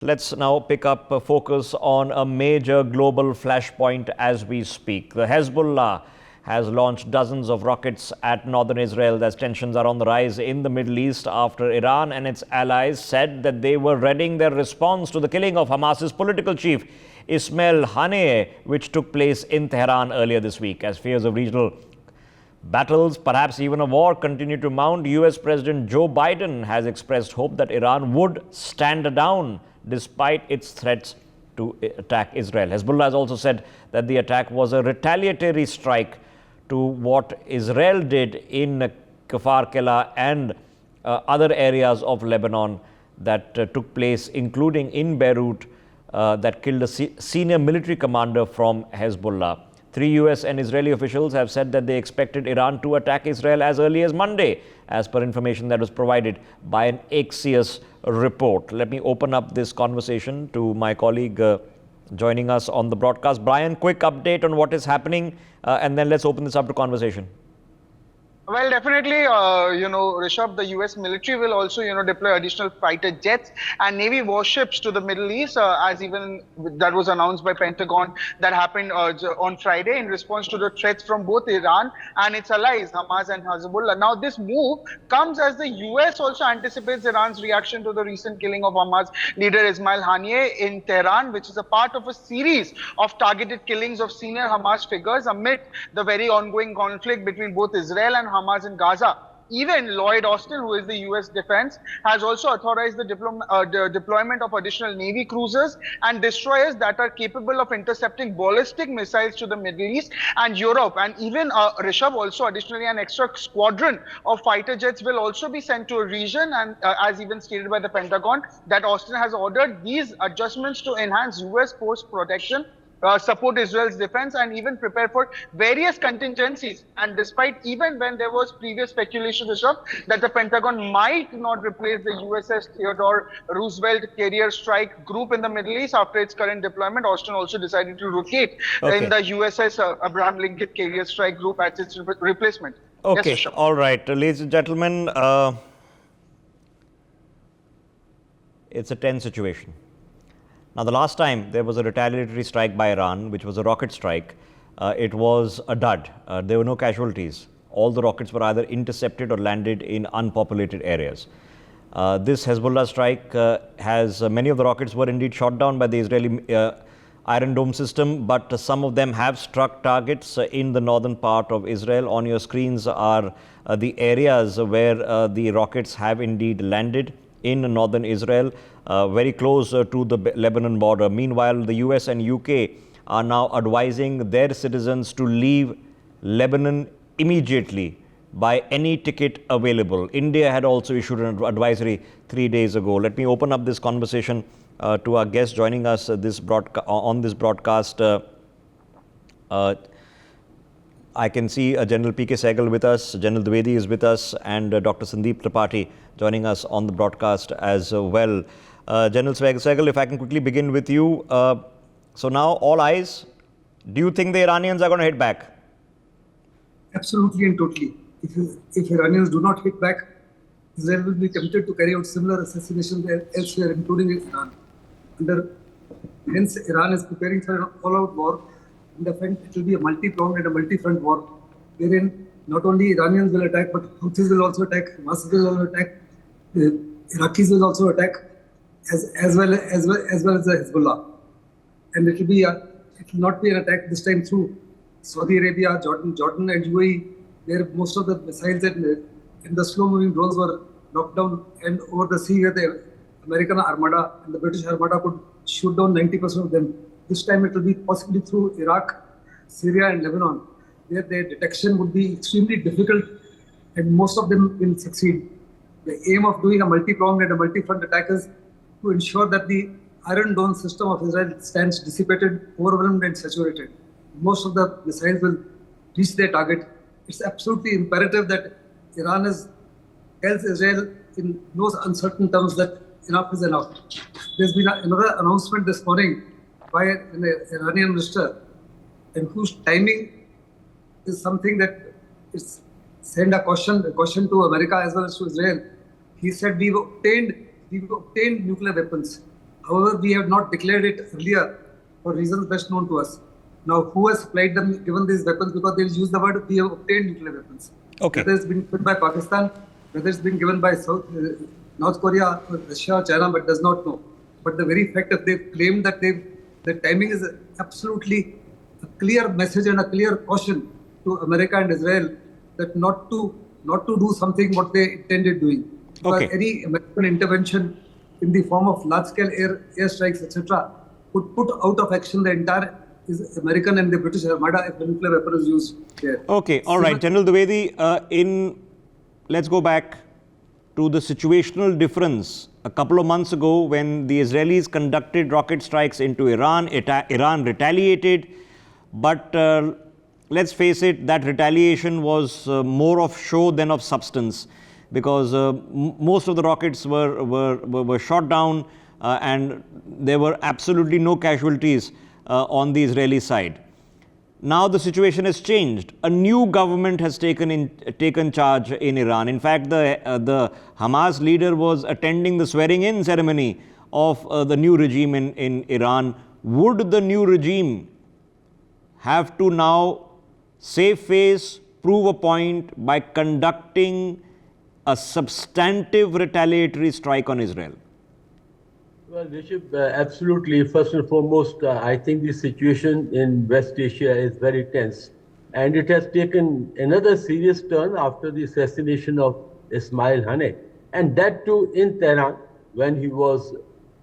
Let's now pick up focus on a major global flashpoint as we speak. The Hezbollah has launched dozens of rockets at northern Israel as tensions are on the rise in the Middle East after Iran and its allies said that they were readying their response to the killing of Hamas's political chief Ismail Haniyeh, which took place in Tehran earlier this week. As fears of regional battles, perhaps even a war, continue to mount, US President Joe Biden has expressed hope that Iran would stand down despite its threats to attack Israel. Hezbollah has also said that the attack was a retaliatory strike to what Israel did in Kfar Kela and other areas of Lebanon that took place, including in Beirut, that killed a senior military commander from Hezbollah. 3 US and Israeli officials have said that they expected Iran to attack Israel as early as Monday, as per information that was provided by an Axios report. Let me open up this conversation to my colleague joining us on the broadcast. Brian, quick update on what is happening, and then let's open this up to conversation. Well, definitely, Rishabh, the US military will also, deploy additional fighter jets and Navy warships to the Middle East, as even that was announced by Pentagon. That happened on Friday in response to the threats from both Iran and its allies, Hamas and Hezbollah. Now, this move comes as the US also anticipates Iran's reaction to the recent killing of Hamas leader Ismail Haniyeh in Tehran, which is a part of a series of targeted killings of senior Hamas figures amid the very ongoing conflict between both Israel and Hamas in Gaza. Even Lloyd Austin, who is the US defense, has also authorized the deployment of additional Navy cruisers and destroyers that are capable of intercepting ballistic missiles to the Middle East and Europe. And even Rishabh, also additionally an extra squadron of fighter jets will also be sent to a region. And as even stated by the Pentagon, that Austin has ordered these adjustments to enhance US force protection, support Israel's defense, and even prepare for various contingencies. And despite even when there was previous speculation, Rishabh, that the Pentagon might not replace the USS Theodore Roosevelt carrier strike group in the Middle East after its current deployment, Austin also decided to rotate in the USS Abraham Lincoln carrier strike group as its replacement. Okay, Yes, all right. Ladies and gentlemen, it's a tense situation. Now, the last time there was a retaliatory strike by Iran, which was a rocket strike, it was a dud. There were no casualties. All the rockets were either intercepted or landed in unpopulated areas. This Hezbollah strike has many of the rockets were indeed shot down by the Israeli Iron Dome system, but some of them have struck targets in the northern part of Israel. On your screens are the areas where the rockets have indeed landed in northern Israel, very close to the Lebanon border. Meanwhile, the US and UK are now advising their citizens to leave Lebanon immediately by any ticket available. India had also issued an advisory 3 days ago. Let me open up this conversation to our guest joining us on this broadcast. I can see General P.K. Sehgal with us, General Dwivedi is with us, and Dr. Sandeep Tripathi joining us on the broadcast as well. General Sehgal, if I can quickly begin with you. So now all eyes, do you think the Iranians are going to hit back? Absolutely and totally. If Iranians do not hit back, Israel will be tempted to carry out similar assassinations elsewhere, including Iran. Hence, Iran is preparing for an all-out war. In the fact, it will be a multi-pronged and a multi-front war, wherein not only Iranians will attack, but Houthis will also attack, Hamas will also attack, the Iraqis will also attack, as well as the Hezbollah. And it will not be an attack this time through Saudi Arabia, Jordan and UAE, where most of the missiles and the slow-moving drones were knocked down, and over the sea where the American Armada and the British Armada could shoot down 90% of them. This time it will be possibly through Iraq, Syria and Lebanon, where their detection would be extremely difficult and most of them will succeed. The aim of doing a multi-pronged and a multi-front attack is to ensure that the Iron Dome system of Israel stands dissipated, overwhelmed and saturated. Most of the missiles will reach their target. It's absolutely imperative that Iran tells Israel in those uncertain terms that enough is enough. There's been another announcement this morning by an Iranian minister, and whose timing is something that is send a caution to America as well as to Israel. He said we've obtained nuclear weapons. However, we have not declared it earlier for reasons best known to us. Now, who has supplied them, given these weapons? Because they will use the word, we have obtained nuclear weapons. Okay. Whether it's been given by Pakistan, whether it's been given by North Korea, or Russia, or China, but does not know. But the very fact that they've claimed that the timing is absolutely a clear message and a clear caution to America and Israel that not to do something what they intended doing. Because any American intervention in the form of large-scale airstrikes, etc., would put out of action the entire American and the British Armada if the nuclear weapon is used there. Okay, all right, General Dwivedi, let's go back to the situational difference. A couple of months ago, when the Israelis conducted rocket strikes into Iran, Iran retaliated, but let's face it, that retaliation was more of show than of substance, because most of the rockets were shot down and there were absolutely no casualties on the Israeli side. Now the situation has changed. A new government has taken charge in Iran. In fact, the Hamas leader was attending the swearing-in ceremony of the new regime in Iran. Would the new regime have to now save face, prove a point by conducting a substantive retaliatory strike on Israel? Well, Rishabh, absolutely. First and foremost, I think the situation in West Asia is very tense. And it has taken another serious turn after the assassination of Ismail Haniyeh. And that too in Tehran, when he was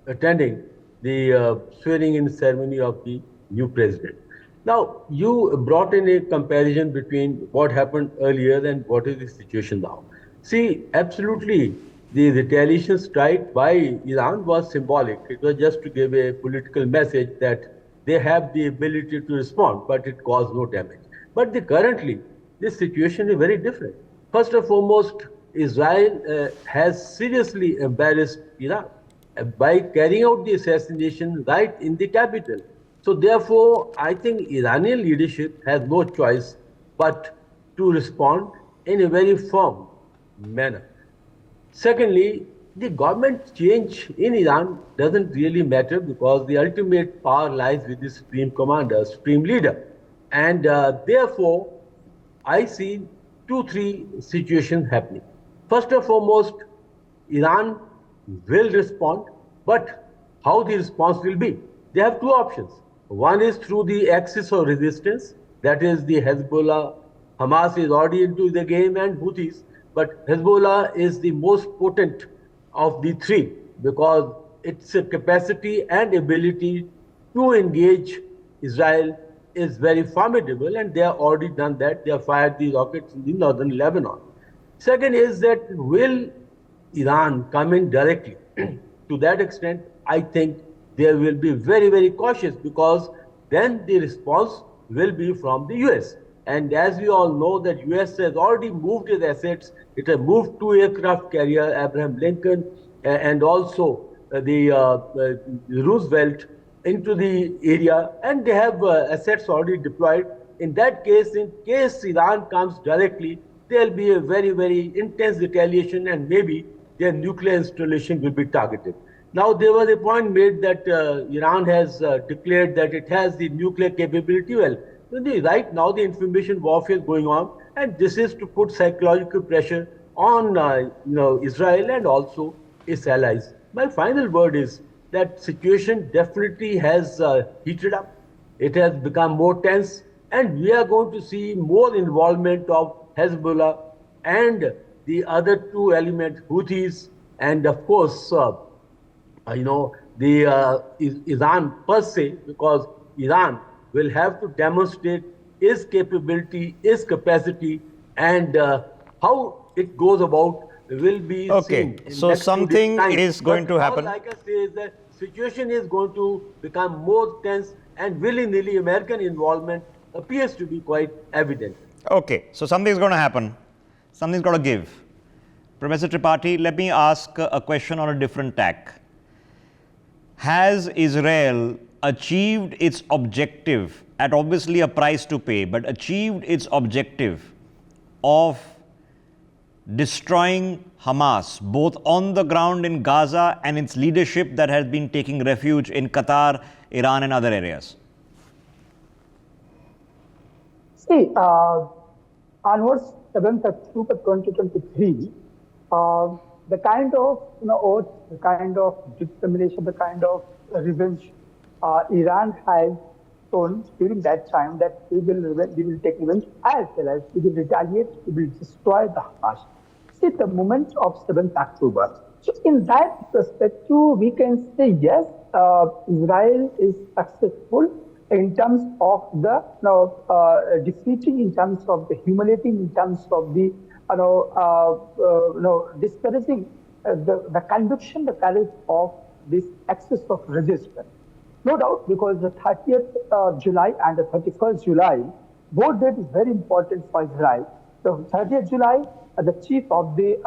attending the swearing-in ceremony of the new president. Now, you brought in a comparison between what happened earlier and what is the situation now. See, absolutely, the retaliation strike by Iran was symbolic. It was just to give a political message that they have the ability to respond, but it caused no damage. But currently, this situation is very different. First and foremost, Israel has seriously embarrassed Iran by carrying out the assassination right in the capital. So therefore, I think Iranian leadership has no choice but to respond in a very firm manner. Secondly, the government change in Iran doesn't really matter because the ultimate power lies with the supreme commander, supreme leader. And therefore, I see 2-3 situations happening. First and foremost, Iran will respond, but how the response will be? They have two options. One is through the axis of resistance, that is the Hezbollah. Hamas is already into the game, and Houthis. But Hezbollah is the most potent of the three because its capacity and ability to engage Israel is very formidable, and they have already done that. They have fired the rockets in the northern Lebanon. Second is that will Iran come in directly? To that extent, I think they will be very, very cautious because then the response will be from the US. And as we all know that US has already moved its assets. It has moved 2 aircraft carrier, Abraham Lincoln, and also the Roosevelt into the area, and they have assets already deployed. In that case, in case Iran comes directly, there will be a very, very intense retaliation, and maybe their nuclear installation will be targeted. Now, there was a point made that Iran has declared that it has the nuclear capability. Well, right now the information warfare is going on, and this is to put psychological pressure on Israel and also its allies. My final word is that situation definitely has heated up. It has become more tense, and we are going to see more involvement of Hezbollah and the other two elements, Houthis, and of course, Iran per se, because Iran will have to demonstrate its capability, its capacity, and how it goes about will be seen. So something is going to happen. All I can say is that situation is going to become more tense, and willy-nilly American involvement appears to be quite evident. Okay, so something's going to happen. Something's got to give. Professor Tripathi, let me ask a question on a different tack. Has Israel achieved its objective at obviously a price to pay, but achieved its objective of destroying Hamas, both on the ground in Gaza and its leadership that has been taking refuge in Qatar, Iran and other areas? See, onwards 7th October 2023, the kind of oath, the kind of determination, the kind of revenge Iran has shown during that time that we will take revenge as well as we will retaliate, we will destroy the Hamas. See, the moment of 7th October. So in that perspective, we can say yes, Israel is successful in terms of the defeating, in terms of the humiliating, in terms of the discouraging the conviction, the courage of this excess of resistance. No doubt, because the 30th July and the 31st July, both dates is very important for Israel. So 30th July, the chief of the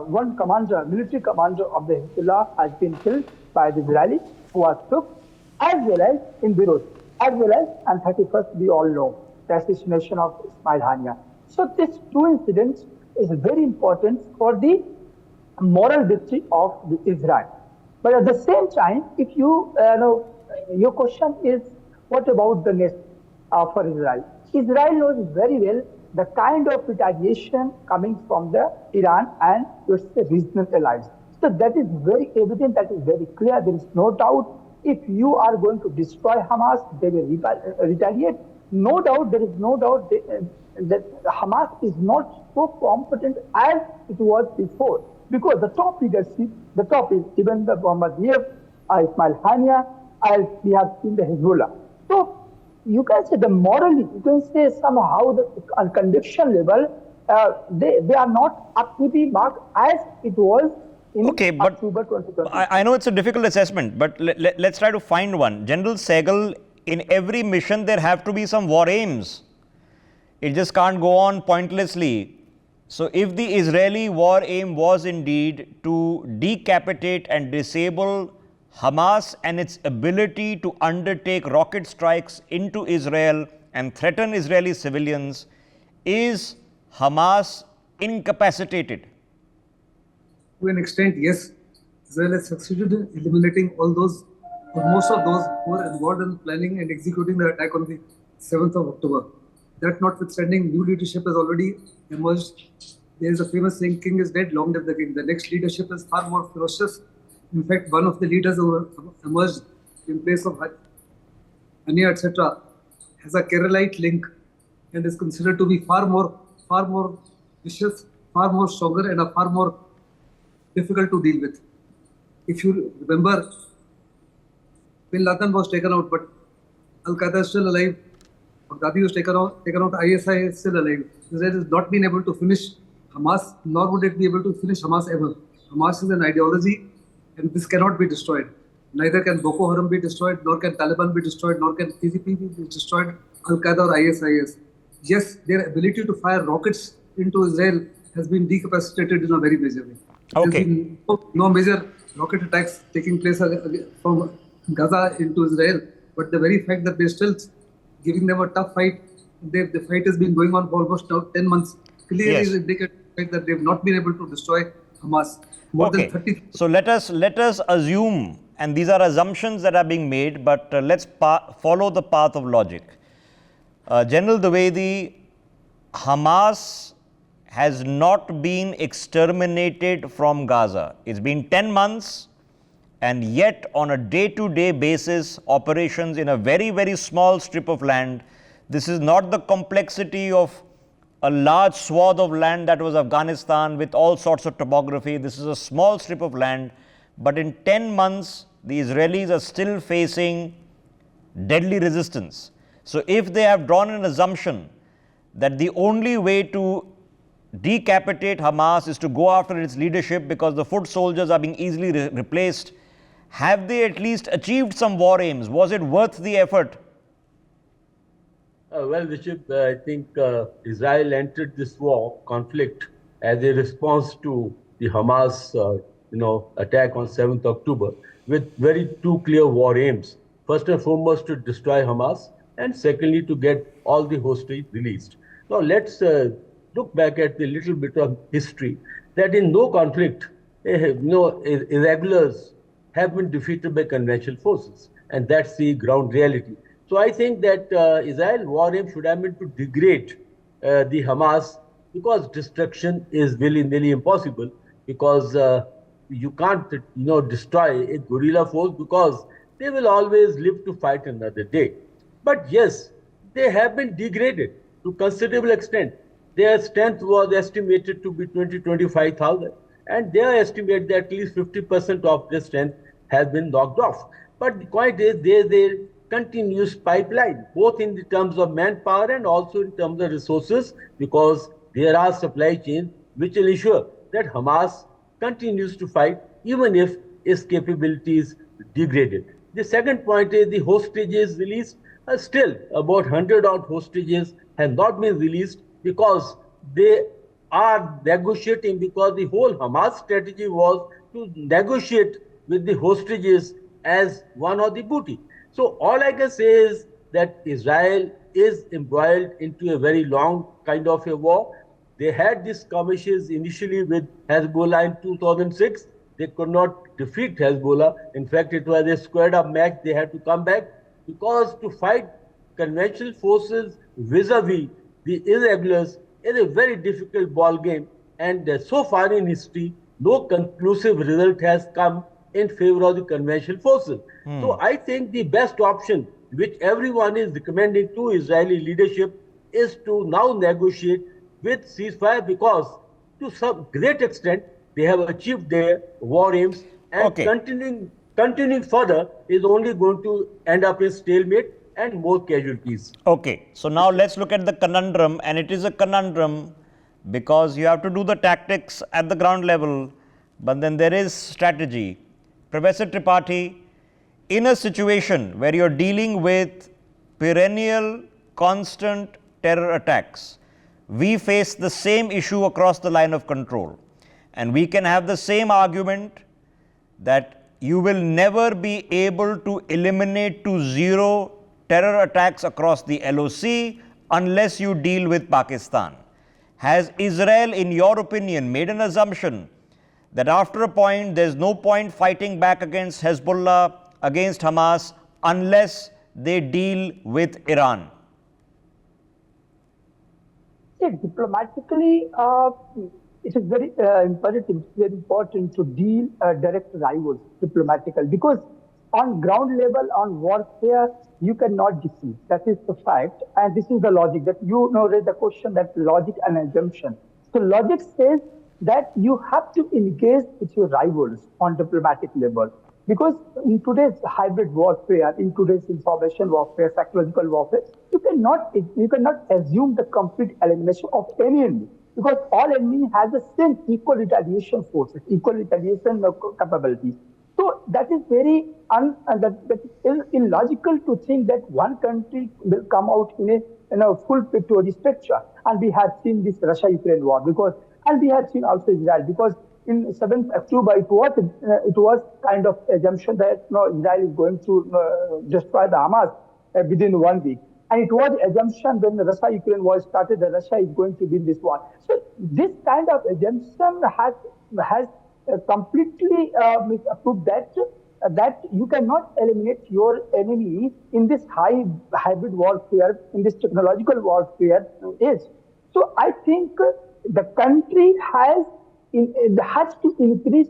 one commander, military commander of the Hezbollah has been killed by the Israelis who was took, as well as in Beirut, as well as and 31st we all know the assassination of Ismail Haniyeh. So these two incidents is very important for the moral victory of the Israel. But at the same time, if you your question is what about the next for Israel? Israel knows very well the kind of retaliation coming from the Iran and its regional allies. So that is very evident, that is very clear. There is no doubt if you are going to destroy Hamas, they will retaliate. No doubt, there is no doubt that Hamas is not so competent as it was before. Because the top leadership, the top is even the Bombardiev, Ismail Haniyeh, as we have seen the Hezbollah. So you can say the morally, you can say somehow the conviction level, they are not up to the mark as it was in October 2020. I know it's a difficult assessment, but let's try to find one. General Sehgal, in every mission there have to be some war aims. It just can't go on pointlessly. So if the Israeli war aim was indeed to decapitate and disable Hamas and its ability to undertake rocket strikes into Israel and threaten Israeli civilians, is Hamas incapacitated? To an extent, yes. Israel has succeeded in eliminating all those, or most of those who were involved in planning and executing the attack on the 7th of October. That notwithstanding, new leadership has already emerged. There is a famous saying, "King is dead, long live the king." The next leadership is far more ferocious. In fact, one of the leaders who emerged in place of Haniyeh, etc., has a Keralite link and is considered to be far more vicious, far more stronger, and far more difficult to deal with. If you remember, Bin Laden was taken out, but Al-Qaeda is still alive. Baghdadi was taken out, ISI is still alive. Israel has not been able to finish Hamas, nor would it be able to finish Hamas ever. Hamas is an ideology, and this cannot be destroyed. Neither can Boko Haram be destroyed, nor can Taliban be destroyed, nor can PCP be destroyed, Al-Qaeda or ISIS. Yes, their ability to fire rockets into Israel has been decapacitated in a very major way. Okay. There has been no major rocket attacks taking place from Gaza into Israel, but the very fact that they're still giving them a tough fight, the fight has been going on for almost now 10 months, clearly is indicative that they've not been able to destroy Hamas. More than 30. So let us assume, and these are assumptions that are being made, but let's follow the path of logic. General Dwivedi, Hamas has not been exterminated from Gaza. It's been 10 months, and yet on a day-to-day basis, operations in a very, very small strip of land. This is not the complexity of a large swath of land that was Afghanistan with all sorts of topography. This is a small strip of land, but in 10 months, the Israelis are still facing deadly resistance. So if they have drawn an assumption that the only way to decapitate Hamas is to go after its leadership because the foot soldiers are being easily replaced, have they at least achieved some war aims? Was it worth the effort? Well, Rishabh, I think Israel entered this conflict as a response to the Hamas, attack on 7th October with very two clear war aims. First and foremost, to destroy Hamas, and secondly, to get all the hostages released. Now, let's look back at the little bit of history, that in no conflict, irregulars have been defeated by conventional forces, and that's the ground reality. So I think that Israel war aim should have been to degrade the Hamas, because destruction is willy-nilly impossible, because you can't destroy a guerrilla force, because they will always live to fight another day. But yes, they have been degraded to considerable extent. Their strength was estimated to be 25,000, and they estimate that at least 50% of their strength has been knocked off. But the point is, there is a continuous pipeline, both in the terms of manpower and also in terms of resources, because there are supply chains which will ensure that Hamas continues to fight even if its capabilities degraded. The second point is the hostages released. Still, about 100 odd hostages have not been released, because they are negotiating, because the whole Hamas strategy was to negotiate with the hostages as one of the booty. So all I can say is that Israel is embroiled into a very long kind of a war. They had these skirmishes initially with Hezbollah in 2006. They could not defeat Hezbollah. In fact, it was a squared up match. They had to come back, because to fight conventional forces vis-a-vis the irregulars is a very difficult ball game. And so far in history, no conclusive result has come in favor of the conventional forces. So I think the best option, which everyone is recommending to Israeli leadership, is to now negotiate with ceasefire, because to some great extent they have achieved their war aims, and continuing further is only going to end up in stalemate and more casualties. Okay, so now let's look at the conundrum, and it is a conundrum because you have to do the tactics at the ground level, but then there is strategy. Professor Tripathi, in a situation where you're dealing with perennial, constant terror attacks, we face the same issue across the line of control, and we can have the same argument that you will never be able to eliminate to zero terror attacks across the LOC unless you deal with Pakistan. Has Israel, in your opinion, made an assumption that after a point there's no point fighting back against Hezbollah, against Hamas, unless they deal with Iran? Diplomatically, it is very imperative, very important to deal direct rivals diplomatically, because on ground level, on warfare, you cannot deceive. That is the fact, and this is the logic that raise the question, that logic and assumption. So logic says that you have to engage with your rivals on diplomatic level, because in today's hybrid warfare, in today's information warfare, psychological warfare, you cannot assume the complete elimination of any enemy, because all enemy has the same equal retaliation forces, equal retaliation capabilities. So that is very that is illogical to think that one country will come out in a full victory structure. And we have seen this Russia-Ukraine war, and we have seen also Israel, because in 7th October it was kind of assumption that Israel is going to destroy the Hamas within 1 week. And it was assumption when the Russia-Ukraine war started that Russia is going to win this war. So this kind of assumption has completely misapproved that you cannot eliminate your enemy in this hybrid warfare, in this technological warfare age. So I think the country has to increase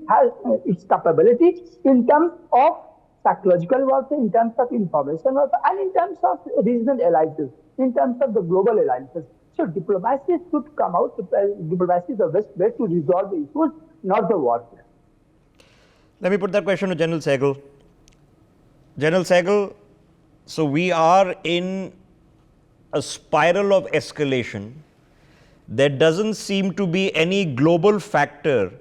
its capability in terms of psychological warfare, in terms of information warfare, and in terms of regional alliances, in terms of the global alliances. So diplomacy should come out. Diplomacy is the best way to resolve the issues, not the warfare. Let me put that question to General Sehgal. General Sehgal, so we are in a spiral of escalation. There doesn't seem to be any global factor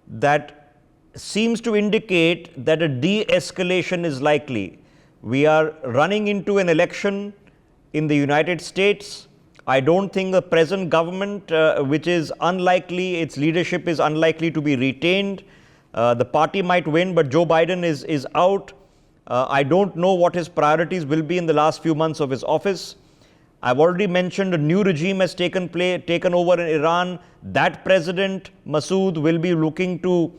that seems to indicate that a de-escalation is likely. We are running into an election in the United States. I don't think the present government, which is unlikely, its leadership is unlikely to be retained. The party might win, but Joe Biden is out. I don't know what his priorities will be in the last few months of his office. I've already mentioned a new regime has taken over in Iran. That president, Masood, will be looking to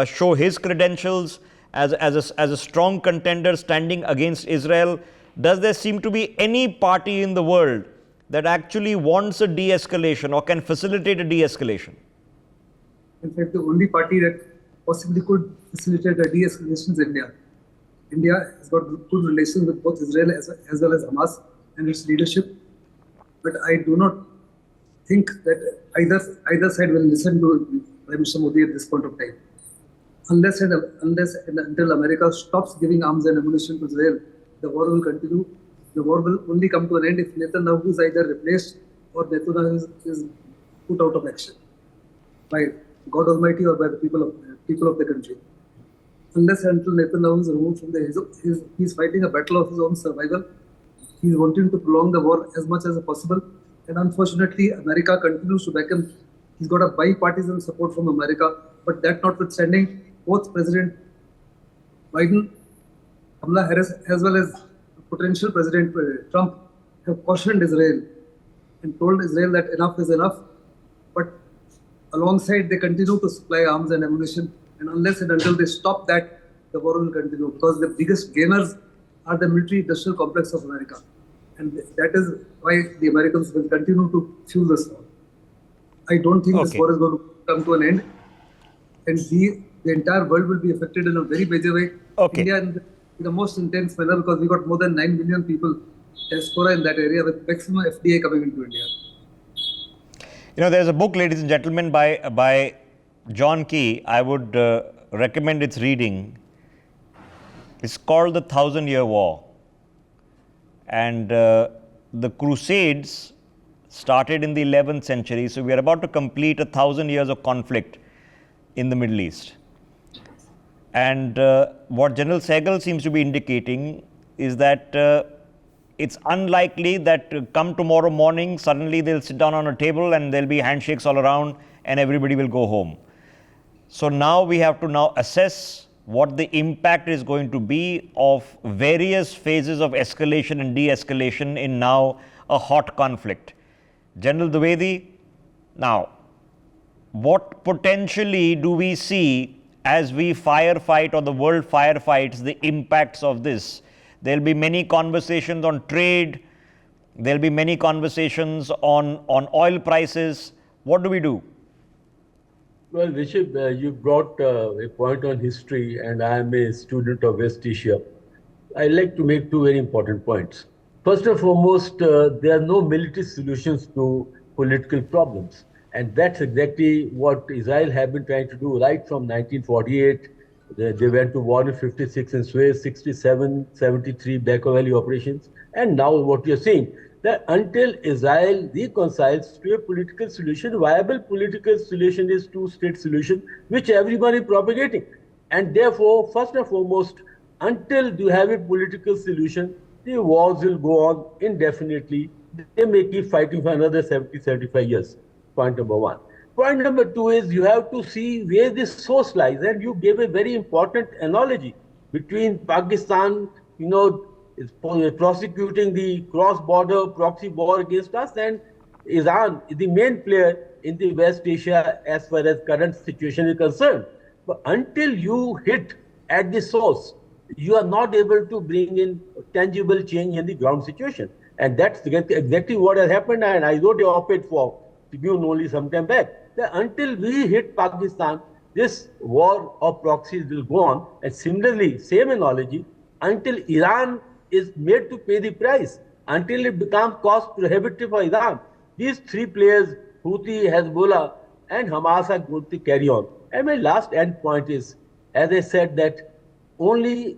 show his credentials as a strong contender standing against Israel. Does there seem to be any party in the world that actually wants a de-escalation or can facilitate a de-escalation? In fact, the only party that possibly could facilitate a de-escalation is India. India has got good relations with both Israel as well as Hamas and its leadership. But I do not think that either side will listen to Prime Minister Modi at this point of time. Unless and until America stops giving arms and ammunition to Israel, the war will continue. The war will only come to an end if Netanyahu is either replaced or Netanyahu is put out of action by God Almighty or by the people of the country. Unless and until Netanyahu is removed from he's fighting a battle of his own survival. He's wanting to prolong the war as much as possible. And unfortunately, America continues to back him. He's got a bipartisan support from America. But that notwithstanding, both President Biden, Kamala Harris, as well as potential President Trump have cautioned Israel and told Israel that enough is enough. But alongside, they continue to supply arms and ammunition. And unless and until they stop that, the war will continue. Because the biggest gainers are the military-industrial complex of America. And that is why the Americans will continue to fuel this war. I don't think this war is going to come to an end. And the entire world will be affected in a very major way. India in the most intense manner, because we got more than 9 million people diaspora in that area with maximum FDI coming into India. You know, there's a book, ladies and gentlemen, by John Key. I would recommend its reading. It's called The 1,000-Year War. And the Crusades started in the 11th century. So we are about to complete 1,000 years of conflict in the Middle East. And what General Sehgal seems to be indicating is that it's unlikely that come tomorrow morning, suddenly they'll sit down on a table and there'll be handshakes all around and everybody will go home. So now we have to assess what the impact is going to be of various phases of escalation and de-escalation in now a hot conflict. General Dwivedi, now, what potentially do we see as we firefight or the world firefights the impacts of this? There will be many conversations on trade, there will be many conversations on oil prices. What do we do? Well, Rishabh, you brought a point on history, and I am a student of West Asia. I'd like to make two very important points. First and foremost, there are no military solutions to political problems. And that's exactly what Israel have been trying to do right from 1948. They went to war in 56 in Suez, 67, 73 Bekaa Valley operations. And now what you're seeing, that until Israel reconciles to a political solution, viable political solution is two-state solution, which everyone is propagating. And therefore, first and foremost, until you have a political solution, the wars will go on indefinitely. They may keep fighting for another 70, 75 years. Point number one. Point number two is you have to see where this source lies. And you gave a very important analogy between Pakistan, is prosecuting the cross-border proxy war against us, and Iran is the main player in the West Asia as far as current situation is concerned. But until you hit at the source, you are not able to bring in tangible change in the ground situation. And that's exactly what has happened. And I wrote an op-ed for Tribune only some time back, that until we hit Pakistan, this war of proxies will go on. And similarly, same analogy, until Iran is made to pay the price, until it becomes cost prohibitive for Iran, these three players, Houthi, Hezbollah, and Hamas, are going to carry on. And my last end point is, as I said, that only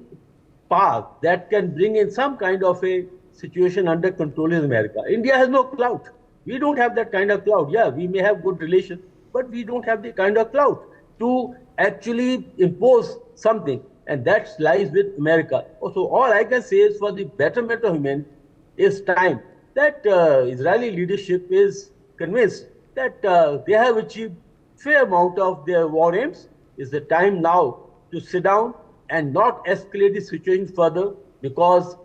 path that can bring in some kind of a situation under control is America. India has no clout. We don't have that kind of clout. Yeah, we may have good relations, but we don't have the kind of clout to actually impose something. And that lies with America. So all I can say is, for the betterment of humanity, is time that Israeli leadership is convinced that they have achieved fair amount of their war aims. Is the time now to sit down and not escalate the situation further, because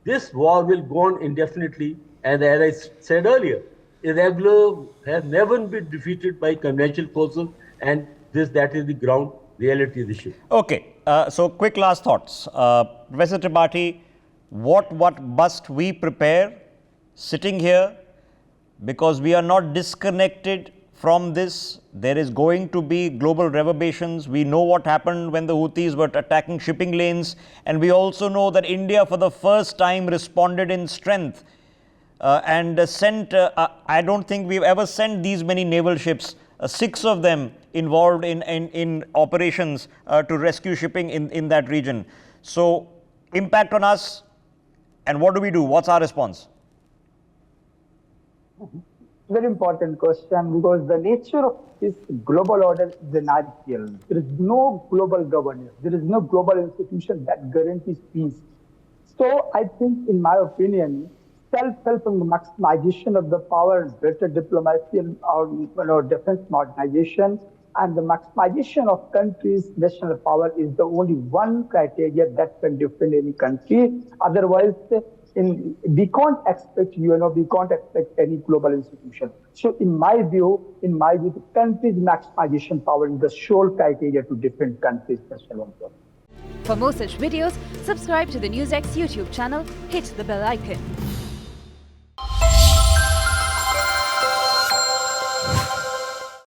this war will go on indefinitely. And as I said earlier, Hezbollah has never been defeated by conventional forces, and that is the ground reality of the issue. Okay, so quick last thoughts. Professor Tripathi, what must we prepare sitting here, because we are not disconnected from this? There is going to be global reverberations. We know what happened when the Houthis were attacking shipping lanes, and we also know that India for the first time responded in strength and sent, I don't think we've ever sent these many naval ships, 6 of them involved in operations to rescue shipping in that region. So impact on us, and what do we do? What's our response? Very important question, because the nature of this global order is anarchical. There is no global governance. There is no global institution that guarantees peace. So I think, in my opinion, self-help and maximization of the power, better diplomacy and defense modernization, and the maximization of countries' national power is the only one criteria that can defend any country. Otherwise, we can't expect any global institution. So in my view, the country's maximization power is the sole criteria to defend countries' national power. For more such videos, subscribe to the NewsX YouTube channel, hit the bell icon.